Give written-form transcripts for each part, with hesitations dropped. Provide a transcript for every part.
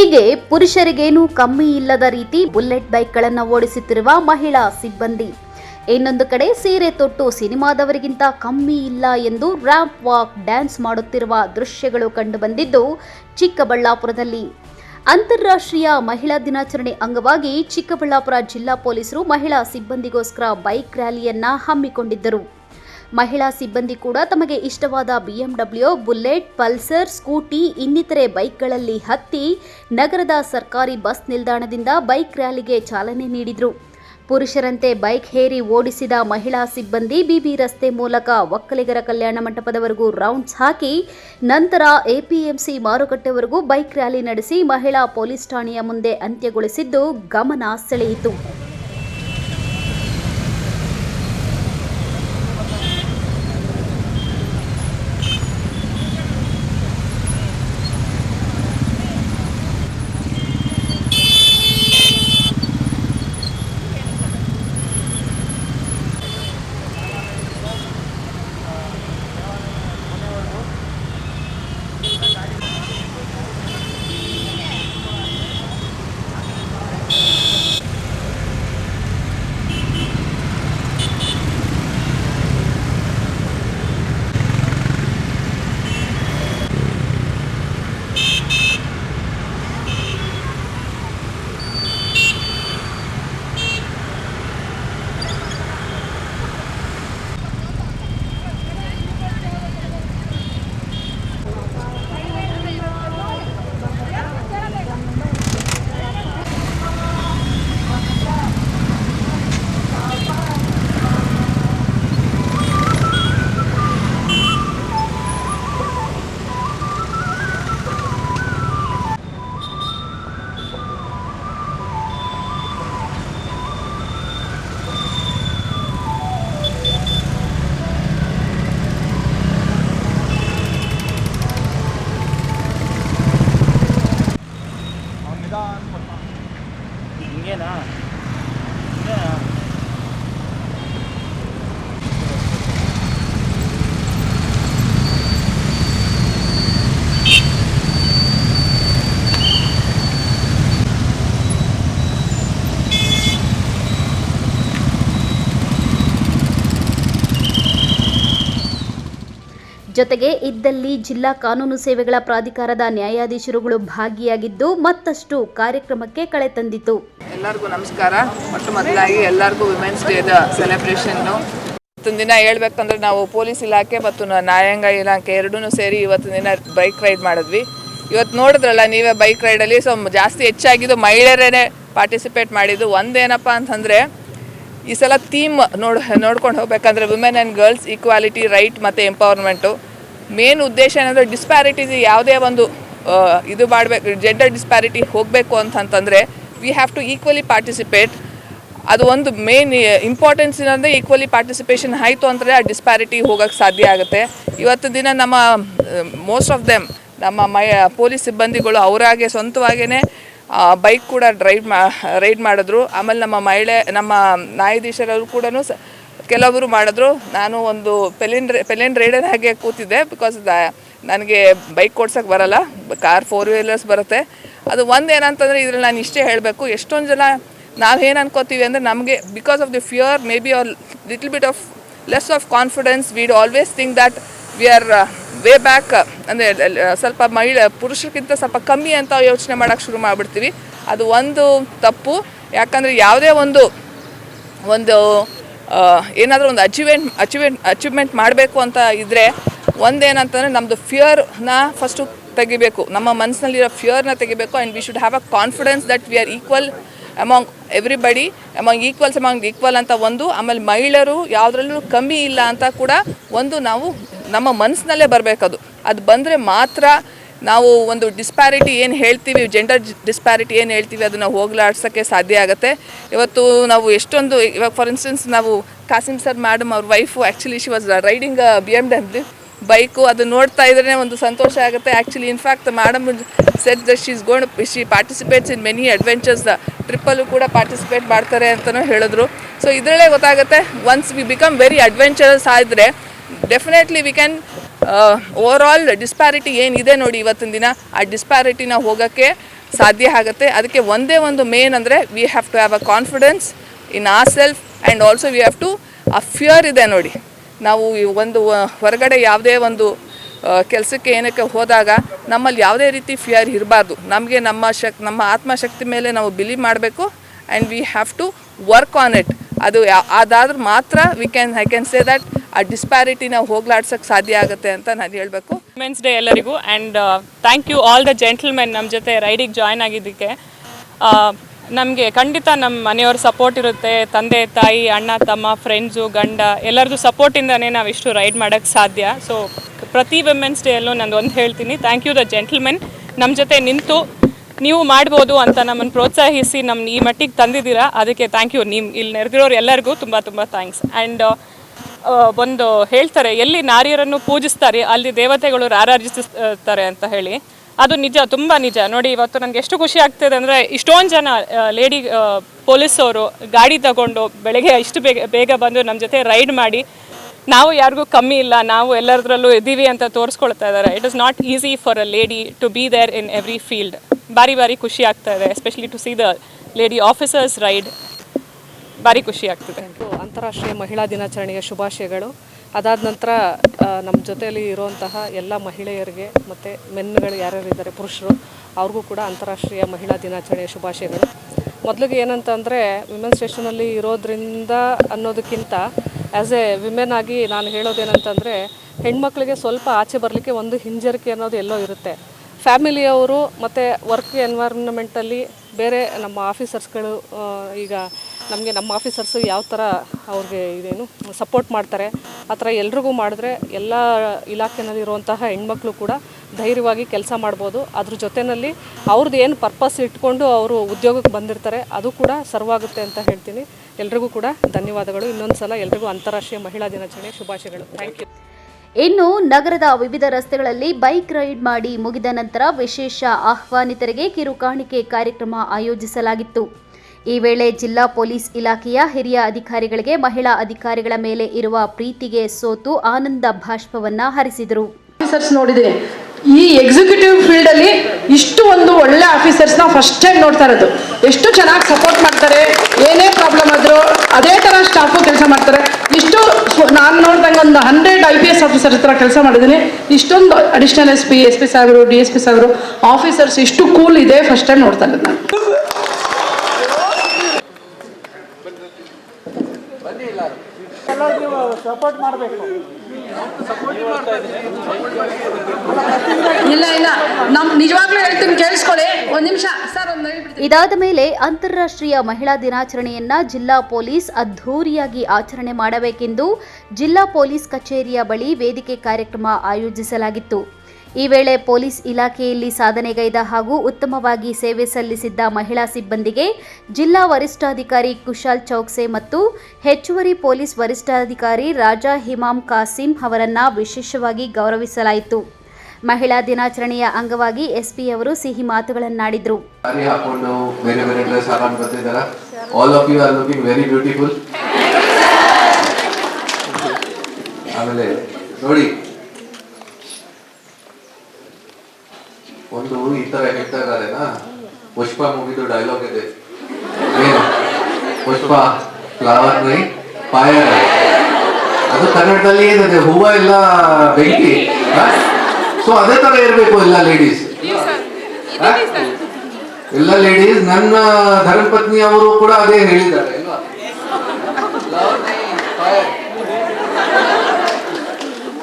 ಹೀಗೆ ಪುರುಷರಿಗೇನೂ ಕಮ್ಮಿ ಇಲ್ಲದ ರೀತಿ ಬುಲೆಟ್ ಬೈಕ್ಗಳನ್ನು ಓಡಿಸುತ್ತಿರುವ ಮಹಿಳಾ ಸಿಬ್ಬಂದಿ. ಇನ್ನೊಂದು ಕಡೆ ಸೀರೆ ತೊಟ್ಟು ಸಿನಿಮಾದವರಿಗಿಂತ ಕಮ್ಮಿ ಇಲ್ಲ ಎಂದು ರ್ಯಾಂಪ್ ವಾಕ್ ಡ್ಯಾನ್ಸ್ ಮಾಡುತ್ತಿರುವ ದೃಶ್ಯಗಳು ಕಂಡುಬಂದಿದ್ದು ಚಿಕ್ಕಬಳ್ಳಾಪುರದಲ್ಲಿ. ಅಂತಾರಾಷ್ಟ್ರೀಯ ಮಹಿಳಾ ದಿನಾಚರಣೆ ಅಂಗವಾಗಿ ಚಿಕ್ಕಬಳ್ಳಾಪುರ ಜಿಲ್ಲಾ ಪೊಲೀಸರು ಮಹಿಳಾ ಸಿಬ್ಬಂದಿಗೋಸ್ಕರ ಬೈಕ್ ರ್ಯಾಲಿಯನ್ನ ಹಮ್ಮಿಕೊಂಡಿದ್ದರು. ಮಹಿಳಾ ಸಿಬ್ಬಂದಿ ಕೂಡ ತಮಗೆ ಇಷ್ಟವಾದ BMW, ಬುಲೆಟ್, ಪಲ್ಸರ್, ಸ್ಕೂಟಿ ಇನ್ನಿತರೆ ಬೈಕ್ಗಳಲ್ಲಿ ಹತ್ತಿ ನಗರದ ಸರ್ಕಾರಿ ಬಸ್ ನಿಲ್ದಾಣದಿಂದ ಬೈಕ್ ರ್ಯಾಲಿಗೆ ಚಾಲನೆ ನೀಡಿದರು. ಪುರುಷರಂತೆ ಬೈಕ್ ಹೇರಿ ಓಡಿಸಿದ ಮಹಿಳಾ ಸಿಬ್ಬಂದಿ ಬಿಬಿ ರಸ್ತೆ ಮೂಲಕ ಒಕ್ಕಲಿಗರ ಕಲ್ಯಾಣ ಮಂಟಪದವರೆಗೂ ರೌಂಡ್ಸ್ ಹಾಕಿ ನಂತರ APMC ಮಾರುಕಟ್ಟೆವರೆಗೂ ಬೈಕ್ ರ್ಯಾಲಿ ನಡೆಸಿ ಮಹಿಳಾ ಪೊಲೀಸ್ ಠಾಣೆಯ ಮುಂದೆ ಅಂತ್ಯಗೊಳಿಸಿದ್ದು ಗಮನ ಸೆಳೆಯಿತು. ಜೊತೆಗೆ ಇದ್ದಲ್ಲಿ ಜಿಲ್ಲಾ ಕಾನೂನು ಸೇವೆಗಳ ಪ್ರಾಧಿಕಾರದ ನ್ಯಾಯಾಧೀಶರುಗಳು ಭಾಗಿಯಾಗಿದ್ದು ಮತ್ತಷ್ಟು ಕಾರ್ಯಕ್ರಮಕ್ಕೆ ಕಳೆ ತಂದಿತು. ಎಲ್ಲರಿಗೂ ನಮಸ್ಕಾರ. ಮೊದಲಾಗಿ ಎಲ್ಲರಿಗೂ ವಿಮೆನ್ಸ್ ಡೇದ ಸೆಲೆಬ್ರೇಷನ್ನು ಇವತ್ತಿನ ದಿನ ಹೇಳ್ಬೇಕಂದ್ರೆ ನಾವು ಪೊಲೀಸ್ ಇಲಾಖೆ ಮತ್ತು ನ್ಯಾಯಾಂಗ ಇಲಾಖೆ ಎರಡೂ ಸೇರಿ ಇವತ್ತಿನ ದಿನ ಬೈಕ್ ರೈಡ್ ಮಾಡಿದ್ವಿ. ಇವತ್ತು ನೋಡಿದ್ರಲ್ಲ ನೀವೇ ಬೈಕ್ ರೈಡಲ್ಲಿ ಜಾಸ್ತಿ ಹೆಚ್ಚಾಗಿದ್ದು ಮಹಿಳೆಯರೇ ಪಾರ್ಟಿಸಿಪೇಟ್ ಮಾಡಿದ್ದು. ಒಂದೇನಪ್ಪ ಅಂತಂದರೆ ಈ ಸಲ ಥೀಮ್ ನೋಡ್ಕೊಂಡು ಹೋಗ್ಬೇಕಂದ್ರೆ women and girls equality, right ಮತ್ತು ಎಂಪವರ್ಮೆಂಟು. ಮೇನ್ ಉದ್ದೇಶ ಏನಂದರೆ ಡಿಸ್ಪ್ಯಾರಿಟೀಸ್ ಯಾವುದೇ ಒಂದು ಇದು ಮಾಡಬೇಕು, ಜೆಂಡರ್ ಡಿಸ್ಪ್ಯಾರಿಟಿ ಹೋಗಬೇಕು ಅಂತಂತಂದರೆ we have to equally participate. ಅದು ಒಂದು ಮೇನ್ ಇಂಪಾರ್ಟೆನ್ಸ್ ಏನಂದರೆ ಈಕ್ವಲಿ ಪಾರ್ಟಿಸಿಪೇಷನ್ ಆಯಿತು ಅಂದರೆ ಆ ಡಿಸ್ಪ್ಯಾರಿಟಿ ಹೋಗೋಕ್ಕೆ ಸಾಧ್ಯ ಆಗುತ್ತೆ. ಇವತ್ತು ದಿನ ನಮ್ಮ ಮೋಸ್ಟ್ ಆಫ್ ದೆಮ್ ನಮ್ಮ ಪೊಲೀಸ್ ಸಿಬ್ಬಂದಿಗಳು ಅವರಾಗೆ ಸ್ವಂತವಾಗೇ ಬೈಕ್ ಕೂಡ ರೈಡ್ ಮಾಡಿದ್ರು. ಆಮೇಲೆ ನಮ್ಮ ನ್ಯಾಯಾಧೀಶರು ಕೂಡ ಕೆಲವರು ಮಾಡಿದ್ರು. ನಾನು ಒಂದು ಪೆಲಿನ್ ರೈಡರ್ ಹಾಗೆ ಕೂತಿದ್ದೆ, ಬಿಕಾಸ್ ನನಗೆ ಬೈಕ್ ಓಡ್ಸೋಕ್ಕೆ ಬರೋಲ್ಲ, ಕಾರ್ 4 ವೀಲರ್ಸ್ ಬರುತ್ತೆ. ಅದು ಒಂದೇನಂತಂದರೆ ಇದ್ರಲ್ಲಿ ನಾನು ಇಷ್ಟೇ ಹೇಳಬೇಕು, ಎಷ್ಟೊಂದು ಜನ ನಾವೇನು ಅನ್ಕೋತೀವಿ ಅಂದರೆ ನಮಗೆ because of the fear may be are little bit of less of confidence we'd always think that we are way back, ಅಂದರೆ ಸ್ವಲ್ಪ ಪುರುಷರಿಗಿಂತ ಸ್ವಲ್ಪ ಕಮ್ಮಿ ಅಂತ ಯೋಚನೆ ಮಾಡೋಕ್ಕೆ ಶುರು ಮಾಡಿಬಿಡ್ತೀವಿ. ಅದು ಒಂದು ತಪ್ಪು. ಯಾಕಂದರೆ ಯಾವುದೇ ಒಂದು ಏನಾದರೂ ಒಂದು ಅಚೀವ್ಮೆಂಟ್ ಮಾಡಬೇಕು ಅಂತ ಇದ್ದರೆ ಒಂದೇನಂತಂದರೆ ನಮ್ಮದು ಫಿಯರ್ನ ಫಸ್ಟು ತೆಗಿಬೇಕು, ನಮ್ಮ ಮನಸ್ಸಿನಲ್ಲಿರೋ ಫಿಯರ್ನ ತೆಗಿಬೇಕು. And we should have a confidence that we are equal among everybody, among equal ಅಂತ ಒಂದು. ಆಮೇಲೆ ಮಹಿಳೆಯರು ಯಾವುದ್ರಲ್ಲೂ ಕಮ್ಮಿ ಇಲ್ಲ ಅಂತ ಕೂಡ ಒಂದು ನಾವು ನಮ್ಮ ಮನಸ್ಸಿನಲ್ಲೇ ಬರಬೇಕದು. ಅದು ಬಂದರೆ ಮಾತ್ರ ನಾವು ಒಂದು ಡಿಸ್ಪ್ಯಾರಿಟಿ ಏನು ಹೇಳ್ತೀವಿ, ಜೆಂಡರ್ ಡಿಸ್ಪ್ಯಾರಿಟಿ ಏನು ಹೇಳ್ತೀವಿ ಅದನ್ನು ಹೋಗಲಾಡ್ಸೋಕ್ಕೆ ಸಾಧ್ಯ ಆಗುತ್ತೆ. ಇವತ್ತು ನಾವು ಎಷ್ಟೊಂದು, ಇವಾಗ ಫಾರ್ ಇನ್ಸ್ಟೆನ್ಸ್ ನಾವು ಕಾಸಿಮ್ ಸರ್ ಮೇಡಮ್ ಅವ್ರ wife actually she was riding BMW bike. ಅದು ನೋಡ್ತಾ ಇದ್ರೇ ಒಂದು ಸಂತೋಷ ಆಗುತ್ತೆ. Actually in fact madam said that she participates in many adventures, ಟ್ರಿಪ್ಪಲ್ಲೂ ಕೂಡ ಪಾರ್ಟಿಸಿಪೇಟ್ ಮಾಡ್ತಾರೆ ಅಂತಲೂ ಹೇಳಿದ್ರು. ಸೊ ಇದರಲ್ಲೇ ಗೊತ್ತಾಗುತ್ತೆ, once we become very adventurous ಆದರೆ definitely we can over all disparity ಏನಿದೆ ನೋಡಿ ಇವತ್ತಿನ ದಿನ, ಆ ಡಿಸ್ಪ್ಯಾರಿಟಿನ ಹೋಗೋಕ್ಕೆ ಸಾಧ್ಯ ಆಗುತ್ತೆ. ಅದಕ್ಕೆ ಒಂದೇ ಒಂದು ಮೇನ್ ಅಂದರೆ we have to have a confidence in our self and also we have to ಆ ಫಿಯರ್ ಇದೆ ನೋಡಿ. ನಾವು ಒಂದು ಹೊರಗಡೆ ಯಾವುದೇ ಒಂದು ಕೆಲಸಕ್ಕೆ ಏನಕ್ಕೆ ಹೋದಾಗ ನಮ್ಮಲ್ಲಿ ಯಾವುದೇ ರೀತಿ ಫಿಯರ್ ಇರಬಾರ್ದು. ನಮಗೆ ನಮ್ಮ ಆತ್ಮಶಕ್ತಿ ಮೇಲೆ ನಾವು ಬಿಲೀವ್ ಮಾಡಬೇಕು and we have to work on it. ಅದಾದ್ರೆ ಮಾತ್ರ ಐ ಕ್ಯಾನ್ ಸೇ ದಟ್ ಆ ಡಿಸ್ಪ್ಯಾರಿಟಿನ ಹೋಗ್ಲಾಡ್ಸೋಕ್ಕೆ ಸಾಧ್ಯ ಆಗುತ್ತೆ ಅಂತ ನಾನು ಹೇಳಬೇಕು. ವುಮೆನ್ಸ್ ಡೇ ಎಲ್ಲರಿಗೂ and thank you all the gentlemen ನಮ್ಮ ಜೊತೆ ರೈಡಿಗೆ ಜಾಯ್ನ್ ಆಗಿದ್ದಕ್ಕೆ. ನಮಗೆ ಖಂಡಿತ ನಮ್ಮ ಮನೆಯವ್ರ ಸಪೋರ್ಟ್ ಇರುತ್ತೆ, ತಂದೆ ತಾಯಿ ಅಣ್ಣ ತಮ್ಮ ಫ್ರೆಂಡ್ಸು ಗಂಡ ಎಲ್ಲರದ್ದು ಸಪೋರ್ಟಿಂದನೇ ನಾವು ಇಷ್ಟು ರೈಡ್ ಮಾಡೋಕ್ಕೆ ಸಾಧ್ಯ. ಸೊ ಪ್ರತಿ ವುಮೆನ್ಸ್ ಡೇ ಅಲ್ಲೂ ನಾನು ಒಂದು ಹೇಳ್ತೀನಿ, ಥ್ಯಾಂಕ್ ಯು ದ ಜೆಂಟಲ್ಮೆನ್. ನಮ್ಮ ಜೊತೆ ನಿಂತು ನೀವು ಮಾಡ್ಬೋದು ಅಂತ ನಮ್ಮನ್ನು ಪ್ರೋತ್ಸಾಹಿಸಿ ನಮ್ಮ ಈ ಮಟ್ಟಿಗೆ ತಂದಿದ್ದೀರಾ, ಅದಕ್ಕೆ ಥ್ಯಾಂಕ್ ಯು. ನೀವು ಇಲ್ಲಿ ನೆರೆದಿರೋರು ಎಲ್ಲರಿಗೂ ತುಂಬ ತುಂಬ ಥ್ಯಾಂಕ್ಸ್. ಆ್ಯಂಡ್ ಒಂದು ಹೇಳ್ತಾರೆ, ಎಲ್ಲಿ ನಾರಿಯರನ್ನು ಪೂಜಿಸ್ತಾರೆ ಅಲ್ಲಿ ದೇವತೆಗಳು ರಾರಾಜಿಸ್ತಾರೆ ಅಂತ ಹೇಳಿ. ಅದು ನಿಜ, ತುಂಬ ನಿಜ. ನೋಡಿ, ಇವತ್ತು ನನಗೆ ಎಷ್ಟು ಖುಷಿ ಆಗ್ತಿದೆ ಅಂದರೆ ಇಷ್ಟೊಂದು ಜನ ಲೇಡಿ ಪೊಲೀಸವರು ಗಾಡಿ ತಗೊಂಡು ಬೆಳಗ್ಗೆ ಇಷ್ಟು ಬೇಗ ಬಂದು ನಮ್ಮ ಜೊತೆ ರೈಡ್ ಮಾಡಿ ನಾವು ಯಾರಿಗೂ ಕಮ್ಮಿ ಇಲ್ಲ, ನಾವು ಎಲ್ಲರದ್ರಲ್ಲೂ ಇದ್ದೀವಿ ಅಂತ ತೋರಿಸ್ಕೊಳ್ತಾ ಇದ್ದಾರೆ. It is not easy for a lady to be there in every field. ಭಾರಿ ಖುಷಿ ಆಗ್ತಾ ಇದೆ, especially to see the lady officers ride. ಭಾರಿ ಖುಷಿ ಆಗ್ತಿದೆ. ಅಂತಾರಾಷ್ಟ್ರೀಯ ಮಹಿಳಾ ದಿನಾಚರಣೆಯ ಶುಭಾಶಯಗಳು. ಅದಾದ ನಂತರ ನಮ್ಮ ಜೊತೆಯಲ್ಲಿ ಇರುವಂತಹ ಎಲ್ಲ ಮಹಿಳೆಯರಿಗೆ ಮತ್ತು ಮೆನ್ಗಳು ಯಾರ್ಯಾರಿದ್ದಾರೆ ಪುರುಷರು ಅವ್ರಿಗೂ ಕೂಡ ಅಂತಾರಾಷ್ಟ್ರೀಯ ಮಹಿಳಾ ದಿನಾಚರಣೆಯ ಶುಭಾಶಯಗಳು. ಮೊದಲಿಗೆ ಏನಂತಂದರೆ ವಿಮೆನ್ ಸ್ಟೇಷನಲ್ಲಿ ಇರೋದ್ರಿಂದ ಅನ್ನೋದಕ್ಕಿಂತ ಆ್ಯಸ್ ಎ ವಿಮೆನ್ ಆಗಿ ನಾನು ಹೇಳೋದೇನಂತಂದರೆ ಹೆಣ್ಮಕ್ಳಿಗೆ ಸ್ವಲ್ಪ ಆಚೆ ಬರಲಿಕ್ಕೆ ಒಂದು ಹಿಂಜರಿಕೆ ಅನ್ನೋದು ಎಲ್ಲೋ ಇರುತ್ತೆ. ಫ್ಯಾಮಿಲಿಯವರು ಮತ್ತು ವರ್ಕ್ ಎನ್ವೈರನ್ಮೆಂಟಲ್ಲಿ ಬೇರೆ ನಮ್ಮ ಆಫೀಸರ್ಸ್ಗಳು ಈಗ ನಮಗೆ ನಮ್ಮ ಆಫೀಸರ್ಸು ಯಾವ ಥರ ಅವ್ರಿಗೆ ಇದೇನು ಸಪೋರ್ಟ್ ಮಾಡ್ತಾರೆ ಆ ಥರ ಎಲ್ರಿಗೂ ಮಾಡಿದ್ರೆ ಎಲ್ಲ ಇಲಾಖೆನಲ್ಲಿರುವಂತಹ ಹೆಣ್ಮಕ್ಳು ಕೂಡ ಧೈರ್ಯವಾಗಿ ಕೆಲಸ ಮಾಡ್ಬೋದು. ಅದ್ರ ಜೊತೆಯಲ್ಲಿ ಅವ್ರದ್ದು ಏನು ಪರ್ಪಸ್ ಇಟ್ಕೊಂಡು ಅವರು ಉದ್ಯೋಗಕ್ಕೆ ಬಂದಿರ್ತಾರೆ ಅದು ಕೂಡ ಸರ್ವಾಗುತ್ತೆ ಅಂತ ಹೇಳ್ತೀನಿ. ಎಲ್ರಿಗೂ ಕೂಡ ಧನ್ಯವಾದಗಳು. ಇನ್ನೊಂದು ಸಲ ಎಲ್ರಿಗೂ ಅಂತಾರಾಷ್ಟ್ರೀಯ ಮಹಿಳಾ ದಿನಾಚರಣೆ ಶುಭಾಶಯಗಳು. Thank you. ಇನ್ನು ನಗರದ ವಿವಿಧ ರಸ್ತೆಗಳಲ್ಲಿ ಬೈಕ್ ರೈಡ್ ಮಾಡಿ ಮುಗಿದ ನಂತರ ವಿಶೇಷ ಆಹ್ವಾನಿತರಿಗೆ ಕಿರುಕಾಣಿಕೆ ಕಾರ್ಯಕ್ರಮ ಆಯೋಜಿಸಲಾಗಿತ್ತು. ಈ ವೇಳೆ ಜಿಲ್ಲಾ ಪೊಲೀಸ್ ಇಲಾಖೆಯ ಹಿರಿಯ ಅಧಿಕಾರಿಗಳಿಗೆ ಮಹಿಳಾ ಅಧಿಕಾರಿಗಳ ಮೇಲೆ ಇರುವ ಪ್ರೀತಿಗೆ ಸೋತು ಆನಂದ ಭಾಷ್ಪವನ್ನ ಹರಿಸಿದರು. ಆಫೀಸರ್ಸ್ ನೋಡಿದ್ದೀನಿ ಈ ಎಕ್ಸಿಕ್ಯೂಟಿವ್ ಫೀಲ್ಡ್ ಅಲ್ಲಿ ಇಷ್ಟು ಒಂದು ಒಳ್ಳೆ ಆಫೀಸರ್ಸ್ ನಾವು ಫಸ್ಟ್ ಟೈಮ್ ನೋಡ್ತಾ ಇರೋದು. ಎಷ್ಟು ಚೆನ್ನಾಗಿ ಸಪೋರ್ಟ್ ಮಾಡ್ತಾರೆ, ಏನೇ ಪ್ರಾಬ್ಲಮ್ ಆದ್ರೂ ಅದೇ ತರ ಸ್ಟಾಫು ಕೆಲಸ ಮಾಡ್ತಾರೆ. ಇಷ್ಟು ನಾನು ನೋಡಿದಂಗೆ ಒಂದು 100 IPS ಆಫೀಸರ್ ಹತ್ರ ಕೆಲಸ ಮಾಡಿದ್ದೀನಿ. ಇಷ್ಟೊಂದು ಅಡಿಷನಲ್ SP ಸಾಹೇಬರು DSP ಸಾಹೇಬರು ಆಫೀಸರ್ಸ್ ಇಷ್ಟು ಕೂಲ್ ಇದೆ ಫಸ್ಟ್ ಟೈಮ್ ನೋಡ್ತಾ ಇರೋದು ನಾನು. ಸಪೋರ್ಟ್ ಮಾಡಬೇಕು. ಇಲ್ಲ ನಮ್ ನಿಜವಾಗ್ಲೂ ಹೇಳ್ತೀನಿ, ಕೇಳಿಸ್ಕೊಳ್ಳಿ ಒಂದು ನಿಮಿಷ ಸರ್. ಇದಾದ ಮೇಲೆ ಅಂತಾರಾಷ್ಟ್ರೀಯ ಮಹಿಳಾ ದಿನಾಚರಣೆಯನ್ನ ಜಿಲ್ಲಾ ಪೊಲೀಸ್ ಅದ್ಧೂರಿಯಾಗಿ ಆಚರಣೆ ಮಾಡಬೇಕೆಂದು ಜಿಲ್ಲಾ ಪೊಲೀಸ್ ಕಚೇರಿಯ ಬಳಿ ವೇದಿಕೆ ಕಾರ್ಯಕ್ರಮ ಆಯೋಜಿಸಲಾಗಿತ್ತು. ಈ ವೇಳೆ ಪೊಲೀಸ್ ಇಲಾಖೆಯಲ್ಲಿ ಸಾಧನೆಗೈದ ಹಾಗೂ ಉತ್ತಮವಾಗಿ ಸೇವೆ ಸಲ್ಲಿಸಿದ್ದ ಮಹಿಳಾ ಸಿಬ್ಬಂದಿಗೆ ಜಿಲ್ಲಾ ವರಿಷ್ಠಾಧಿಕಾರಿ ಕುಶಾಲ್ ಚೌಕ್ಸೆ ಮತ್ತು ಹೆಚ್ಚುವರಿ ಪೊಲೀಸ್ ವರಿಷ್ಠಾಧಿಕಾರಿ ರಾಜಾ ಹಿಮಾಮ್ ಕಾಸಿಂ ಅವರನ್ನ ವಿಶೇಷವಾಗಿ ಗೌರವಿಸಲಾಯಿತು. ಮಹಿಳಾ ದಿನಾಚರಣೆಯ ಅಂಗವಾಗಿ SP ಅವರು ಸಿಹಿ ಮಾತುಗಳನ್ನಾಡಿದರು. ಒಂದು ಈ ತರ ಹೇಳ್ತಾ ಇದ್ದಾರೆನಾ, ಪುಷ್ಪ ಮೂವಿದು ಡೈಲಾಗ್ ಇದೆ, ಪುಷ್ಪ ಫ್ಲವರ್ ನೈ ಫೈರ್. ಅದು ಕನ್ನಡದಲ್ಲಿ ಏನಿದೆ, ಹೂವ ಎಲ್ಲ ಬೆಂಕಿ. ಸೊ ಅದೇ ತರ ಇರ್ಬೇಕು ಎಲ್ಲ ಲೇಡೀಸ್. ನನ್ನ ಧರ್ಮಪತ್ನಿ ಅವರು ಕೂಡ ಅದೇ ಹೇಳಿದ್ದಾರೆ ಅಲ್ವಾ,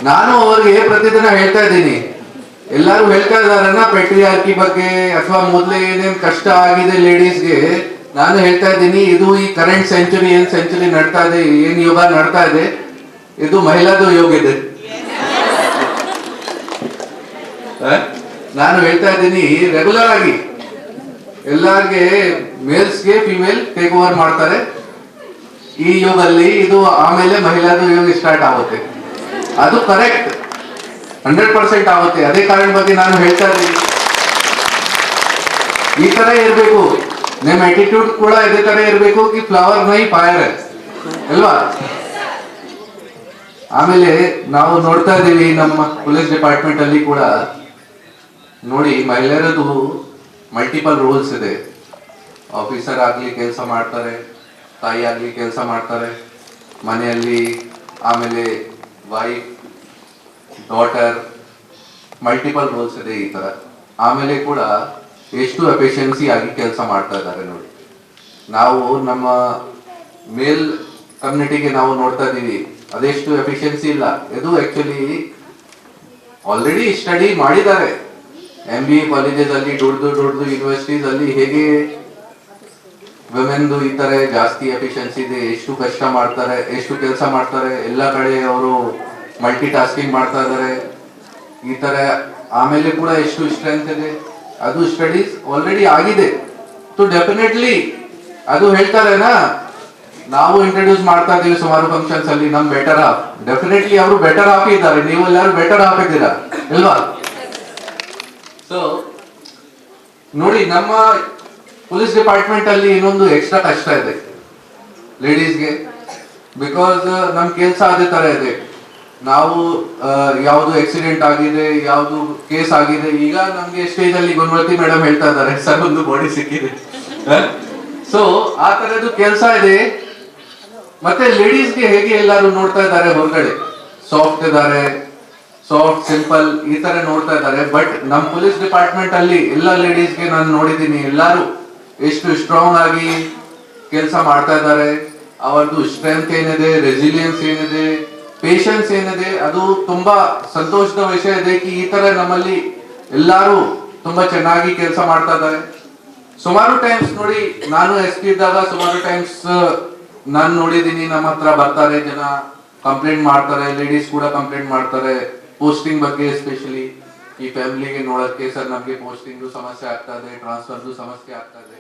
ನಾನು ಅವ್ರಿಗೆ ಪ್ರತಿದಿನ ಹೇಳ್ತಾ ಇದ್ದೀನಿ. ಎಲ್ಲರೂ ಹೇಳ್ತಾ ಇದಾರನ್ನ ಪೆಟ್ರಿಯಾರ್ಕಿ ಬಗ್ಗೆ ಅಥವಾ ಮೊದಲೇ ಏನೇನ್ ಕಷ್ಟ ಆಗಿದೆ ಲೇಡೀಸ್ಗೆ, ನಾನು ಹೇಳ್ತಾ ಇದ್ದೀನಿ ಇದು ಈ ಕರೆಂಟ್ ಸೆಂಚುರಿ ನಡ್ತಾ ಇದೆ, ಏನ್ ಯೋಗ ನಡ್ತಾ ಇದೆ, ಇದು ಮಹಿಳಾದು ಯೋಗ ಇದೆ. ನಾನು ಹೇಳ್ತಾ ಇದ್ದೀನಿ ರೆಗ್ಯುಲರ್ ಆಗಿ ಎಲ್ಲಾರ್ಗೆ ಮೇಲ್ಸ್ಗೆ ಫಿಮೇಲ್ ಟೇಕ್ ಓವರ್ ಮಾಡ್ತಾರೆ ಈ ಯೋಗಲ್ಲಿ. ಇದು ಆಮೇಲೆ ಮಹಿಳಾದು ಯೋಗ ಸ್ಟಾರ್ಟ್ ಆಗುತ್ತೆ. ಅದು ಕರೆಕ್ಟ್ 100% ಆಗುತ್ತೆ. ಅದೇ ಕಾರಣ ಬಗ್ಗೆ ನಾನು ಹೇಳ್ತಾ ಇದ್ದೀನಿ, ಈ ತರ ಇರ್ಬೇಕು ನಿಮ್ಮ ಆಟಿಟ್ಯೂಡ್ ಕೂಡ ಇದೇ ತರ ಇರ್ಬೇಕು ಕಿ ಫ್ಲವರ್ ನೈ ಫೈರ್ ಅಲ್ವಾ. ಆಮೇಲೆ ನಾವು ನೋಡ್ತಾ ಇದ್ದೀವಿ ನಮ್ಮ ಪೊಲೀಸ್ ಡಿಪಾರ್ಟ್ಮೆಂಟ್ ಅಲ್ಲಿ ಕೂಡ ನೋಡಿ, ಮಹಿಳೆಯರದು ಮಲ್ಟಿಪಲ್ ರೋಲ್ಸ್ ಇದೆ. ಆಫೀಸರ್ ಆಗಲಿ ಕೆಲಸ ಮಾಡ್ತಾರೆ, ತಾಯಿ ಆಗಲಿ ಕೆಲಸ ಮಾಡ್ತಾರೆ ಮನೆಯಲ್ಲಿ, ಆಮೇಲೆ ವೈಫ್, ಡಾಟರ್, ಮಲ್ಟಿಪಲ್ ರೋಲ್ಸ್ ಇದೆ ಈ ಥರ. ಆಮೇಲೆ ಕೂಡ ಎಷ್ಟು ಎಫಿಷಿಯನ್ಸಿ ಆಗಿ ಕೆಲಸ ಮಾಡ್ತಾ ಇದ್ದಾರೆ ನೋಡಿ. ನಾವು ನಮ್ಮ ಮೇಲ್ ಕಮ್ಯುನಿಟಿಗೆ ನಾವು ನೋಡ್ತಾ ಇದ್ದೀವಿ, ಅದೆಷ್ಟು ಎಫಿಷಿಯನ್ಸಿ ಇಲ್ಲ. ಇದು ಆಕ್ಚುಲಿ ಆಲ್ರೆಡಿ ಸ್ಟಡಿ ಮಾಡಿದ್ದಾರೆ MBA ಕಾಲೇಜಸ್ ಅಲ್ಲಿ, ದೊಡ್ಡದು ಯೂನಿವರ್ಸಿಟೀಸ್ ಅಲ್ಲಿ ಹೇಗೆ ವಿಮೆನ್ದು ಈ ತರ ಜಾಸ್ತಿ ಎಫಿಷಿಯನ್ಸಿ ಇದೆ, ಎಷ್ಟು ಕಷ್ಟ ಮಾಡ್ತಾರೆ, ಎಷ್ಟು ಕೆಲಸ ಮಾಡ್ತಾರೆ, ಎಲ್ಲ ಕಡೆ ಅವರು ಮಲ್ಟಿ ಟಾಸ್ಕಿಂಗ್ ಮಾಡ್ತಾ ಇದ್ದಾರೆ ಈ ತರ. ಆಮೇಲೆ ಕೂಡ ಎಷ್ಟು ಸ್ಟ್ರೆಂತ್ ಇದೆ, ಅದು ಸ್ಟಡೀಸ್ ಆಲ್ರೆಡಿ ಆಗಿದೆ. ಸೊ ಡೆಫಿನೆಟ್ಲಿ ಅದು ಹೇಳ್ತಾರೆನಾ, ನಾವು ಇಂಟ್ರೊಡ್ಯೂಸ್ ಮಾಡ್ತಾ ಇದೀವಿ ಸುಮಾರು ಫಂಕ್ಷನ್ಸ್ ಅಲ್ಲಿ ನಮ್ ಬೆಟರ್ ಹಾಫ್. ಡೆಫಿನೆಟ್ಲಿ ಅವರು ಬೆಟರ್ ಹಾಫ್ ಇದ್ದಾರೆ, ನೀವು ಎಲ್ಲರೂ ಬೆಟರ್ ಹಾಫ್ ಇದ್ದೀರಾ ಅಲ್ವಾ? ಸೊ ನೋಡಿ, ನಮ್ಮ ಪೊಲೀಸ್ ಡಿಪಾರ್ಟ್ಮೆಂಟ್ ಅಲ್ಲಿ ಇನ್ನೊಂದು ಎಕ್ಸ್ಟ್ರಾ ಕಷ್ಟ ಇದೆ ಲೇಡೀಸ್ಗೆ. ಬಿಕಾಸ್ ನಮ್ ಕೆಲಸ ಅದೇ ತರ ಇದೆ. ನಾವು ಯಾವ್ದು ಆಕ್ಸಿಡೆಂಟ್ ಆಗಿದೆ, ಯಾವ್ದು ಕೇಸ್ ಆಗಿದೆ, ಈಗ ನಮ್ಗೆ ಸ್ಟೇಜ್ ಅಲ್ಲಿ ಗುಣವತಿ ಮೇಡಮ್ ಹೇಳ್ತಾ ಇದ್ದಾರೆ ಸರ್ ಒಂದು ಬಾಡಿ ಸಿಕ್ಕಿದೆ. ಸೊ ಆ ತರದ್ದು ಕೆಲಸ ಇದೆ. ಮತ್ತೆ ಲೇಡೀಸ್ಗೆ ಹೇಗೆ ಎಲ್ಲರೂ ನೋಡ್ತಾ ಇದ್ದಾರೆ ಹೊರಗಡೆ, ಸಾಫ್ಟ್ ಇದ್ದಾರೆ, ಸಾಫ್ಟ್ ಸಿಂಪಲ್ ಈ ತರ ನೋಡ್ತಾ ಇದ್ದಾರೆ. ಬಟ್ ನಮ್ ಪೊಲೀಸ್ ಡಿಪಾರ್ಟ್ಮೆಂಟ್ ಅಲ್ಲಿ ಎಲ್ಲ ಲೇಡೀಸ್ಗೆ ನಾನು ನೋಡಿದ್ದೀನಿ, ಎಲ್ಲರೂ ಎಷ್ಟು ಸ್ಟ್ರಾಂಗ್ ಆಗಿ ಕೆಲಸ ಮಾಡ್ತಾ ಇದ್ದಾರೆ. ಅವರದ್ದು ಸ್ಟ್ರೆಂತ್ ಏನಿದೆ, ರೆಸಿಲಿಯನ್ಸ್ ಏನಿದೆ, ಪೇಷನ್ಸ್ ಏನಿದೆ, ಅದು ತುಂಬಾ ಸಂತೋಷದ ವಿಷಯ ಇದೆ ಕಿ ಈ ತರ ನಮ್ಮಲ್ಲಿ ಎಲ್ಲರೂ ತುಂಬಾ ಚೆನ್ನಾಗಿ ಕೆಲಸ ಮಾಡ್ತಾ ಇದ್ದಾರೆ. ಸುಮಾರು ಟೈಮ್ಸ್ ನೋಡಿ, ನಾನು SP ಇದ್ದಾಗ ಸುಮಾರು ಟೈಮ್ಸ್ ನಾನು ನೋಡಿದೀನಿ, ನಮ್ಮ ಹತ್ರ ಬರ್ತಾರೆ ಜನ, ಕಂಪ್ಲೇಂಟ್ ಮಾಡ್ತಾರೆ, ಲೇಡೀಸ್ ಕೂಡ ಕಂಪ್ಲೇಂಟ್ ಮಾಡ್ತಾರೆ ಪೋಸ್ಟಿಂಗ್ ಬಗ್ಗೆ. ಎಸ್ಪೆಷಲಿ ಈ ಫ್ಯಾಮಿಲಿಗೆ ನೋಡಕ್ಕೆ ಸರ್ ನಮ್ಗೆ ಪೋಸ್ಟಿಂಗ್ ಸಮಸ್ಯೆ ಆಗ್ತಾ ಇದೆ, ಟ್ರಾನ್ಸ್ಫರ್ದು ಸಮಸ್ಯೆ ಆಗ್ತಾ ಇದೆ.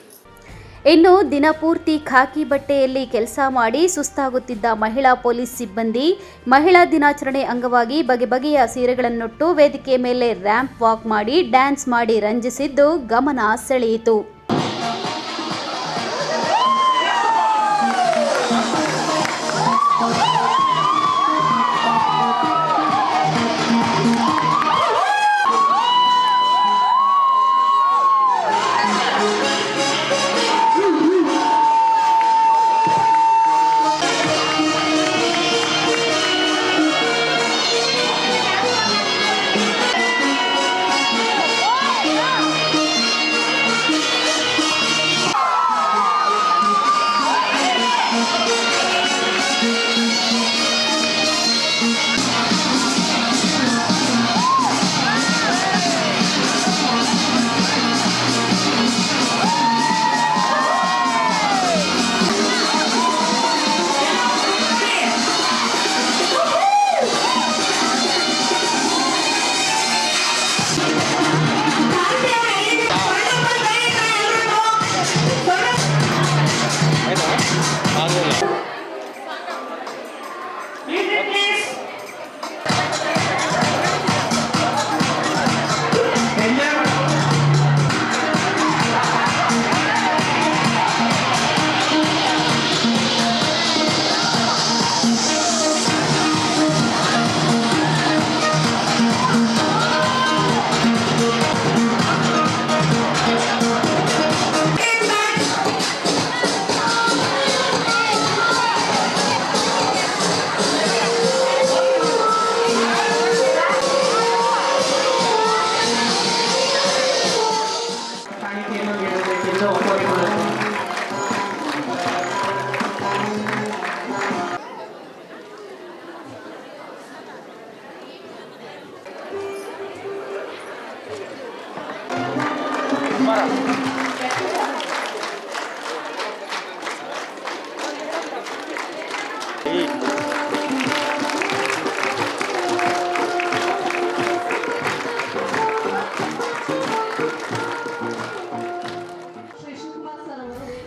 ಇನ್ನು ದಿನಪೂರ್ತಿ ಖಾಕಿ ಬಟ್ಟೆಯಲ್ಲಿ ಕೆಲಸ ಮಾಡಿ ಸುಸ್ತಾಗುತ್ತಿದ್ದ ಮಹಿಳಾ ಪೊಲೀಸ್ ಸಿಬ್ಬಂದಿ ಮಹಿಳಾ ದಿನಾಚರಣೆ ಅಂಗವಾಗಿ ಬಗೆ ಬಗೆಯ ಸೀರೆಗಳನ್ನುಟ್ಟು ವೇದಿಕೆ ಮೇಲೆ ರ್ಯಾಂಪ್ ವಾಕ್ ಮಾಡಿ ಡ್ಯಾನ್ಸ್ ಮಾಡಿ ರಂಜಿಸಿದ್ದು ಗಮನ ಸೆಳೆಯಿತು.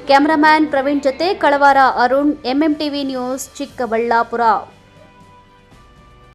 ಕ್ಯಾಮರಾಮ್ಯಾನ್ ಪ್ರವೀಣ್ ಜೊತೆ ಕಳವಾರ ಅರುಣ್, MMTV ನ್ಯೂಸ್, ಚಿಕ್ಕಬಳ್ಳಾಪುರ.